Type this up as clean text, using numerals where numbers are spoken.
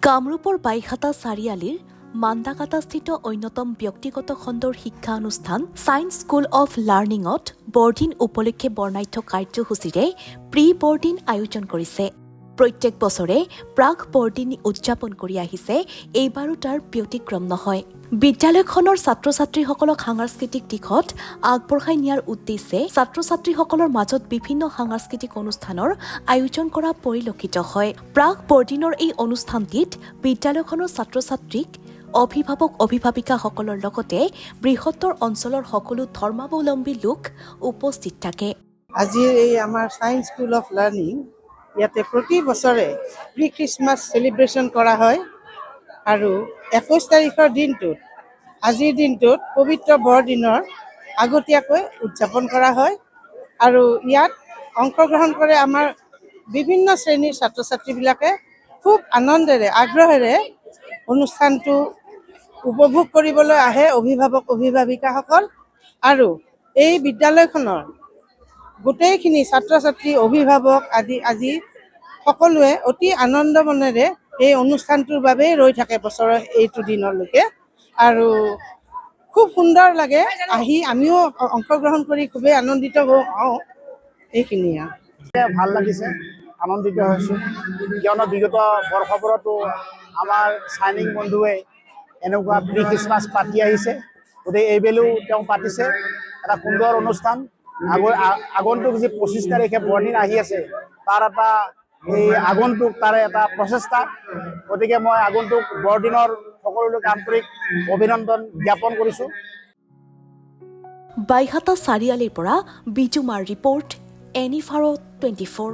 কামৰূপৰ বাইঘাটা চাৰিআলিৰ মান্দাকাটাস্থিত অন্যতম ব্যক্তিগত খণ্ডৰ শিক্ষা অনুষ্ঠান ছায়েন্স স্কুল অৱ লাৰ্ণিঙত বৰদিন উপলক্ষে বৰ্ণাঢ্য কাৰ্যসূচীৰে প্ৰি বৰদিন আয়োজন কৰিছে। প্ৰত্যেক বছৰে প্ৰাক বৰদিন উদযাপন কৰি আহিছে, এইবাৰো তাৰ ব্যতিক্ৰম নহয়। বিদ্যালয়খনৰ ছাত্ৰ ছাত্ৰীসকলক সাংস্কৃতিক দিশত আগবঢ়াই নিয়াৰ উদ্দেশ্যে ছাত্ৰ ছাত্ৰীসকলৰ মাজত বিভিন্ন সাংস্কৃতিক অনুষ্ঠানৰ আয়োজন কৰা পৰিলক্ষিত হয়। প্ৰাক বৰদিনৰ এই অনুষ্ঠানটিত বিদ্যালয়খনৰ ছাত্ৰ ছাত্ৰীক অভিভাৱক অভিভাৱিকাসকলৰ লগতে বৃহত্তৰ অঞ্চলৰ সকলো ধৰ্মাৱলম্বী লোক উপস্থিত থাকে। আজি এই আমাৰ ছায়েন্স স্কুল অফ লাৰ্ণিং ইয়াতে প্ৰতি বছৰে প্ৰি খ্ৰীষ্টমাছ চেলিব্ৰেশ্যন কৰা হয় আৰু 21 তাৰিখৰ দিনটোত আজিৰ দিনটোত পবিত্ৰ বৰদিনৰ আগতীয়াকৈ উদযাপন কৰা হয় আৰু ইয়াত অংশগ্ৰহণ কৰে আমাৰ বিভিন্ন শ্ৰেণীৰ ছাত্ৰ ছাত্ৰীবিলাকে খুব আনন্দেৰে আগ্ৰহেৰে অনুষ্ঠানটো উপভোগ কৰিবলৈ আহে অভিভাৱক অভিভাৱিকাসকল আৰু এই বিদ্যালয়খনৰ গোটেইখিনি ছাত্ৰ ছাত্ৰী অভিভাৱক আজি সকলোৱে অতি আনন্দ মনেৰে এই অনুষ্ঠানটোৰ বাবেই ৰৈ থাকে বছৰৰ এইটো দিনলৈকে আৰু খুব সুন্দৰ লাগে আহি আমিও অংশগ্ৰহণ কৰি খুবেই আনন্দিত হওঁ। এইখিনিয়ে ভাল লাগিছে, আনন্দিত হৈছোঁ কিয়নো বিগত বৰ্ষবোৰতো আমাৰ চাইনিং বন্ধুৱে এনেকুৱা প্ৰি খ্ৰীষ্টমাছ পাতি আহিছে, গতিকে এইবেলিও তেওঁ পাতিছে এটা সুন্দৰ অনুষ্ঠান। আগন্তুক যি 25 তাৰিখে বৰদিন আহি আছে তাৰ এটা এই আগন্তুক তাৰে এটা প্ৰচেষ্টা, গতিকে মই আগন্তুক বৰদিনৰ সকলোকে আন্তৰিক অভিনন্দন জ্ঞাপন কৰিছোঁ। বাইঘাটা চাৰিআলিৰ পৰা বিজুমাৰ ৰিপৰ্ট, এনিফাৰ 24।